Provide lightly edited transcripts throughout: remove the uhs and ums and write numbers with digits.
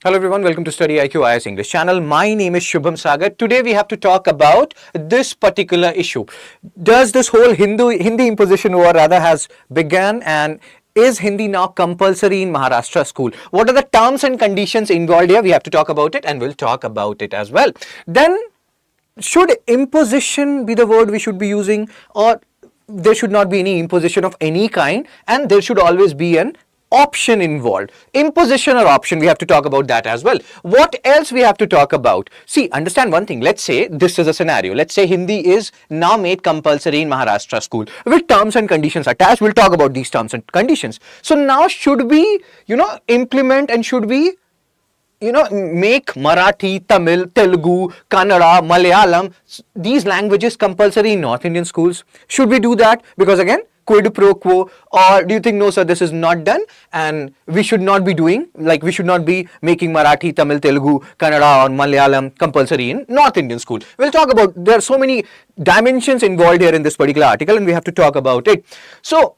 Hello everyone, welcome to StudyIQ IS English channel. My name is Shubham Sagar. Today we have to talk about this particular issue. Does this whole Hindi imposition war rather has begun, and is Hindi now compulsory in Maharashtra school? What are the terms and conditions involved here? We have to talk about it, and we'll talk about it as well. Then, should imposition be the word we should be using, or there should not be any imposition of any kind, and there should always be an option involved? Imposition or option, we have to talk about that as well. What else we have to talk about? See, understand one thing. Let's say this is a scenario. Let's say Hindi is now made compulsory in Maharashtra school with terms and conditions attached. We'll talk about these terms and conditions. So now should we, implement, and should we make Marathi, Tamil, Telugu, Kannada, Malayalam, these languages compulsory in North Indian schools? Should we do that? Because again, quid pro quo, or do you think, no sir, this is not done and we should not be doing, we should not be making Marathi, Tamil, Telugu, Kannada or Malayalam compulsory in North Indian school? We'll talk about, there are so many dimensions involved here in this particular article, and we have to talk about it. So,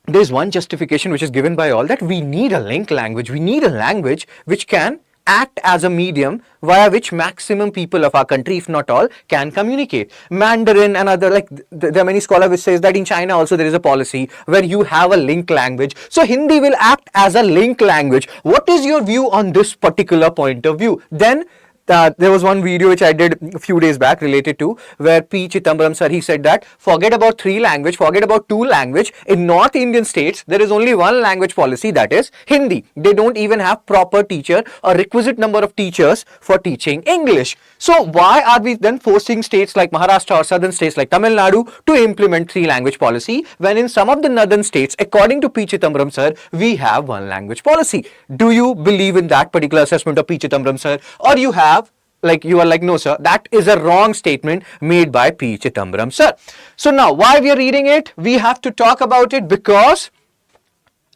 there's one justification which is given by all, that we need a link language. We need a language which can act as a medium via which maximum people of our country, if not all, can communicate. Mandarin and other, there are many scholars which says that in China also there is a policy where you have a link language. So Hindi will act as a link language. What is your view on this particular point of view? Then there was one video which I did a few days back related to, where P. Chittambaram sir, he said that forget about 3 language, forget about 2 language. In North Indian states, there is only 1 language policy, that is Hindi. They don't even have proper teacher or requisite number of teachers for teaching English. So why are we then forcing states like Maharashtra or southern states like Tamil Nadu to implement 3 language policy, when in some of the northern states, according to P. Chittambaram sir, we have 1 language policy? Do you believe in that particular assessment of P. Chittambaram sir, or you are like, no sir, that is a wrong statement made by P. Chittambaram sir? So now, why we are reading it? We have to talk about it because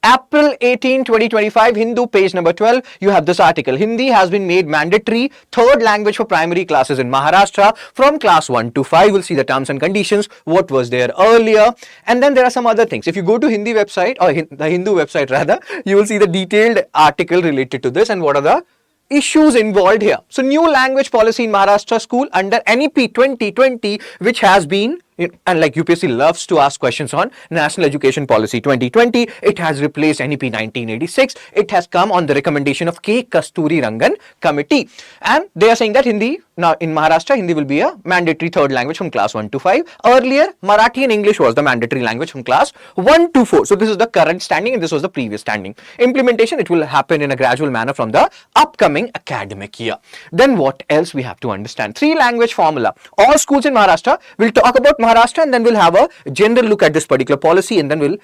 April 18, 2025, Hindu, page number 12, you have this article. Hindi has been made mandatory 3rd language for primary classes in Maharashtra from class 1 to 5. We'll see the terms and conditions, what was there earlier. And then there are some other things. If you go to Hindi website, or the Hindu website rather, you will see the detailed article related to this and what are the issues involved here. So new language policy in Maharashtra school under NEP 2020, which has been, and like UPSC loves to ask questions on National Education Policy 2020, it has replaced NEP 1986. It has come on the recommendation of K. Kasturi Rangan committee, and they are saying that Hindi, now in Maharashtra, Hindi will be a mandatory 3rd language from class 1 to 5. Earlier, Marathi and English was the mandatory language from class 1 to 4. So this is the current standing and this was the previous standing. Implementation, it will happen in a gradual manner from the upcoming academic year. Then what else we have to understand? 3 language formula. All schools in Maharashtra, we'll talk about Maharashtra, and then we'll have a general look at this particular policy, and then we'll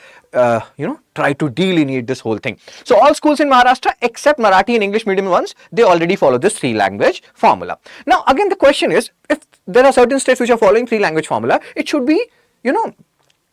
try to delineate this whole thing. So all schools in Maharashtra except Marathi and English medium ones, they already follow this 3 language formula. Now again, the question is, if there are certain states which are following 3 language formula, it should be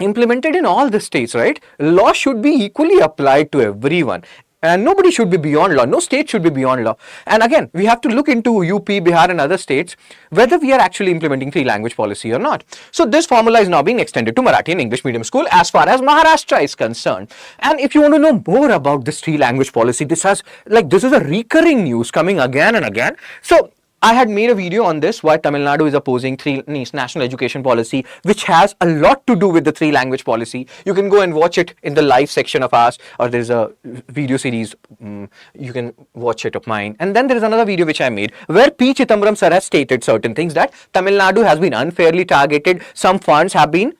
implemented in all the states, right? Law should be equally applied to everyone. And nobody should be beyond law. No state should be beyond law. And again, we have to look into UP, Bihar and other states whether we are actually implementing 3 language policy or not. So this formula is now being extended to Marathi and English medium school as far as Maharashtra is concerned. And if you want to know more about this 3 language policy, this is a recurring news coming again and again. So I had made a video on this, why Tamil Nadu is opposing national education policy, which has a lot to do with the 3 language policy. You can go and watch it in the live section of ours, or there's a video series, you can watch it of mine. And then there is another video which I made where P. Chittambaram sir has stated certain things, that Tamil Nadu has been unfairly targeted. Some funds had been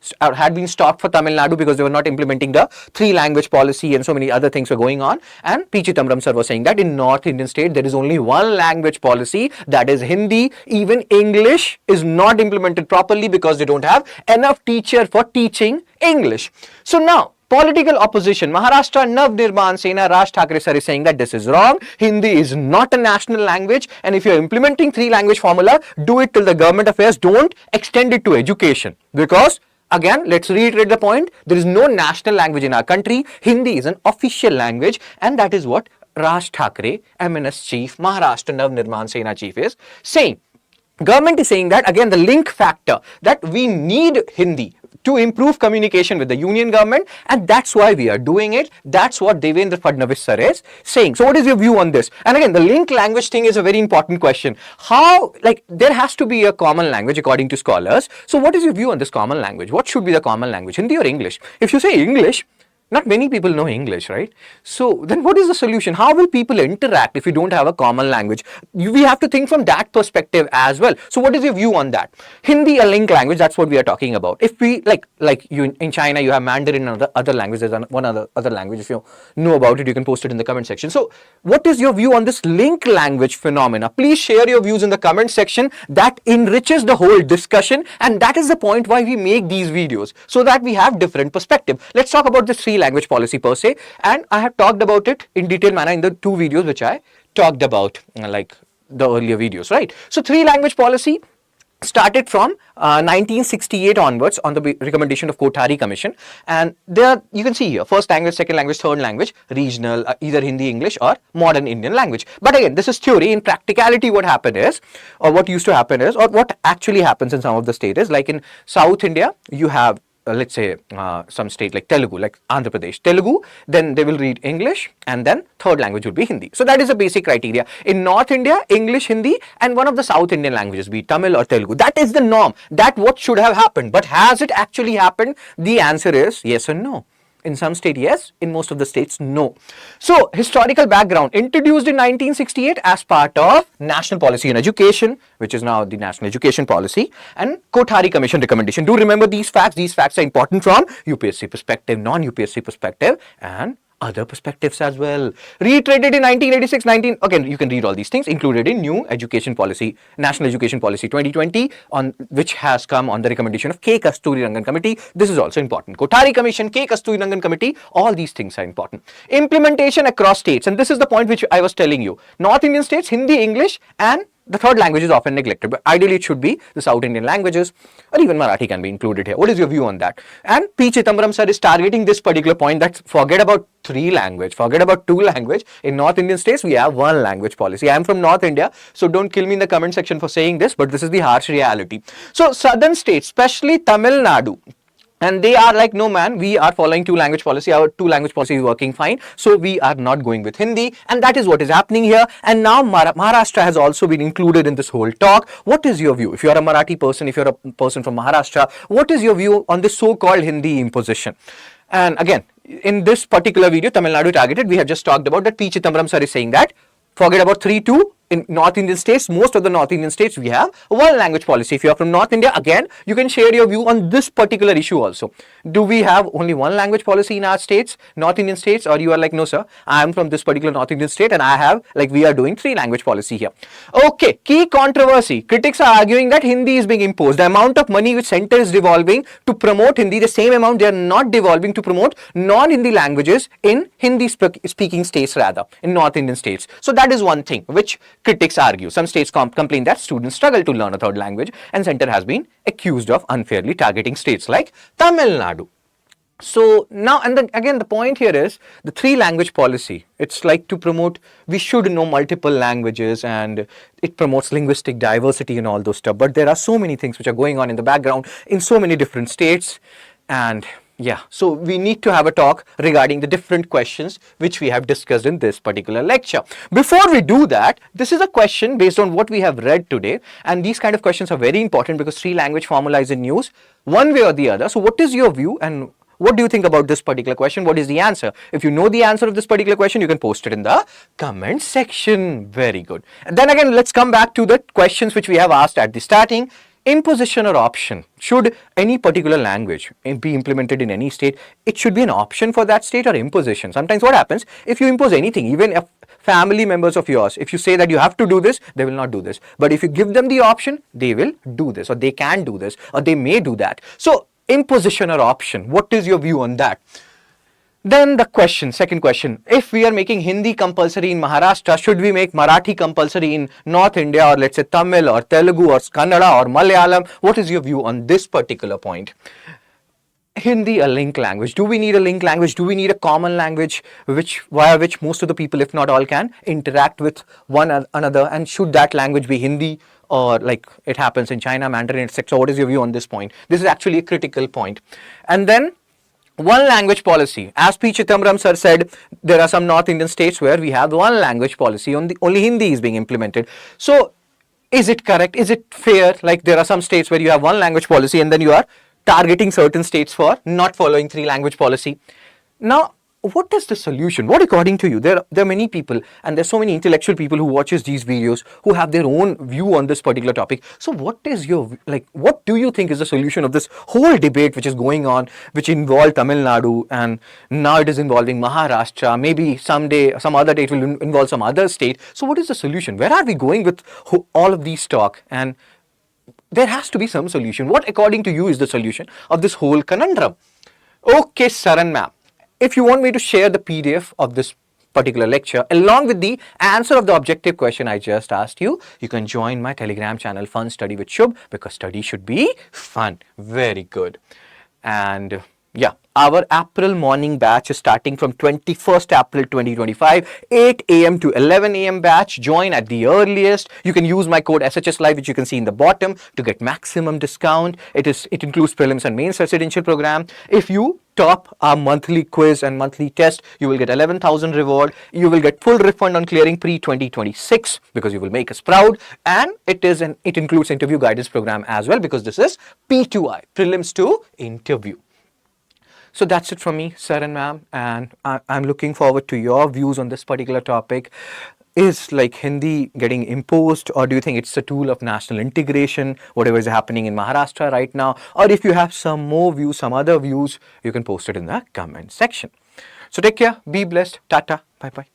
stopped for Tamil Nadu because they were not implementing the 3 language policy, and so many other things were going on. And P. Chittambaram sir was saying that in North Indian state, there is only 1 language policy, that is Hindi. Even English is not implemented properly because they don't have enough teacher for teaching English. So now, political opposition, Maharashtra Nav Nirman Sena, Raj Thakre sir is saying that this is wrong. Hindi is not a national language, and if you're implementing 3 language formula, do it till the government affairs, don't extend it to education. Because again, let's reiterate the point, there is no national language in our country. Hindi is an official language, and that is what Raj Thakre, MNS chief, Maharashtra Nav Nirman Sena chief is saying. Government is saying that, again, the link factor, that we need Hindi. to improve communication with the union government, and that's why we are doing it. That's what Devendra Fadnavis sir is saying. So what is your view on this? And again, the linked language thing is a very important question. How, like, there has to be a common language according to scholars. So what is your view on this common language? What should be the common language, Hindi or English? If you say English, not many people know English, right? So then what is the solution? How will people interact if you don't have a common language? We have to think from that perspective as well. So what is your view on that? Hindi, a linked language, that's what we are talking about. If we, like you in China, you have Mandarin and other languages, and one other language. If you know about it, you can post it in the comment section. So what is your view on this linked language phenomena? Please share your views in the comment section. That enriches the whole discussion, and that is the point why we make these videos, so that we have different perspective. Let's talk about this three language policy per se, and I have talked about it in detailed manner in the two videos which I talked about, like the earlier videos, right? So three language policy started from 1968 onwards on the recommendation of Kothari Commission, and there you can see here first language, second language, third language, regional, either Hindi, English or modern Indian language. But again, this is theory. In practicality, what happened is, or what used to happen is, or what actually happens in some of the states, like in South India, you have let's say some state like Telugu, like Andhra Pradesh, Telugu, then they will read English, and then third language will be Hindi. So that is the basic criteria. In North India, English, Hindi, and one of the South Indian languages, be Tamil or Telugu. That is the norm. That what should have happened. But has it actually happened? The answer is yes and no. In some states, yes. In most of the states, no. So, historical background, introduced in 1968 as part of National Policy on Education, which is now the National Education Policy, and Kothari Commission recommendation. Do remember these facts. These facts are important from UPSC perspective, non-UPSC perspective, and other perspectives as well. Reiterated in 1986, again, you can read all these things, included in new education policy, National Education Policy 2020, on which has come on the recommendation of K. Kasturirangan Committee. This is also important. Kothari Commission, K. Kasturirangan Committee, all these things are important. Implementation across states, and this is the point which I was telling you. North Indian states, Hindi, English, and the third language is often neglected, but ideally it should be the South Indian languages, or even Marathi can be included here. What is your view on that? And P. Chidambaram sir is targeting this particular point, that forget about three language, forget about two language. In North Indian states, we have one language policy. I am from North India, so don't kill me in the comment section for saying this, but this is the harsh reality. So southern states, especially Tamil Nadu, and they are like, no man, we are following two language policy. Our two language policy is working fine. So we are not going with Hindi. And that is what is happening here. And now Maharashtra has also been included in this whole talk. What is your view? If you are a Marathi person, if you're a person from Maharashtra, what is your view on this so-called Hindi imposition? And again, in this particular video, Tamil Nadu targeted, we have just talked about that P. Chidambaram sir is saying that forget about 3-2. In North Indian states, most of the North Indian states, we have one language policy. If you are from North India, again, you can share your view on this particular issue also. Do we have only one language policy in our states, North Indian states, or you are like, no sir, I am from this particular North Indian state and I have, like, we are doing three language policy here. Okay, key controversy. Critics are arguing that Hindi is being imposed. The amount of money which center is devolving to promote Hindi, the same amount they are not devolving to promote non-Hindi languages in Hindi speaking states, rather, in North Indian states. So that is one thing which critics argue. Some states complain that students struggle to learn a third language, and center has been accused of unfairly targeting states like Tamil Nadu. So now, and then again, the point here is the three language policy. It's like to promote, we should know multiple languages, and it promotes linguistic diversity and all those stuff. But there are so many things which are going on in the background in so many different states, and yeah, so we need to have a talk regarding the different questions which we have discussed in this particular lecture. Before we do that, this is a question based on what we have read today, and these kind of questions are very important because three language formula is in news one way or the other. So what is your view and what do you think about this particular question? What is the answer? If you know the answer of this particular question, you can post it in the comment section. Very good. And then again, let's come back to the questions which we have asked at the starting. Imposition or option? Should any particular language be implemented in any state? It should be an option for that state or imposition. Sometimes what happens, if you impose anything, even if family members of yours, if you say that you have to do this, they will not do this. But if you give them the option, they will do this, or they can do this, or they may do that. So imposition or option, what is your view on that? Then the question, second question, if we are making Hindi compulsory in Maharashtra, should we make Marathi compulsory in North India, or let's say Tamil or Telugu or Kannada or Malayalam? What is your view on this particular point? Hindi, a linked language. Do we need a linked language? Do we need a common language via which most of the people, if not all, can interact with one another? And should that language be Hindi, or like it happens in China, Mandarin, etc. What is your view on this point? This is actually a critical point. And then one language policy. As P. Chittambaram sir said, there are some North Indian states where we have one language policy, only Hindi is being implemented. So is it correct? Is it fair? Like there are some states where you have one language policy and then you are targeting certain states for not following three language policy. Now, what is the solution? What according to you? There are many people, and there's so many intellectual people who watches these videos who have their own view on this particular topic. So what is your, like, what do you think is the solution of this whole debate which is going on, which involved Tamil Nadu, and now it is involving Maharashtra, maybe someday, some other day it will involve some other state. So what is the solution? Where are we going with all of these talk? And there has to be some solution. What according to you is the solution of this whole conundrum? Okay, Saran ma'am, if you want me to share the PDF of this particular lecture along with the answer of the objective question I just asked you, you can join my Telegram channel Fun Study with Shubh, because study should be fun. Very good. And yeah, our April morning batch is starting from 21st April 2025, 8 a.m. to 11 a.m. batch. Join at the earliest. You can use my code SHS Live, which you can see in the bottom, to get maximum discount. It includes Prelims and Mains Residential Program. If you top our monthly quiz and monthly test, you will get 11,000 reward. You will get full refund on clearing pre-2026 because you will make us proud. And it includes interview guidance program as well, because this is P2I, Prelims to Interview. So that's it from me, sir and ma'am, and I'm looking forward to your views on this particular topic. Is like Hindi getting imposed, or do you think it's a tool of national integration, whatever is happening in Maharashtra right now? Or if you have some more views, some other views, you can post it in the comment section. So take care, be blessed, tata, bye bye.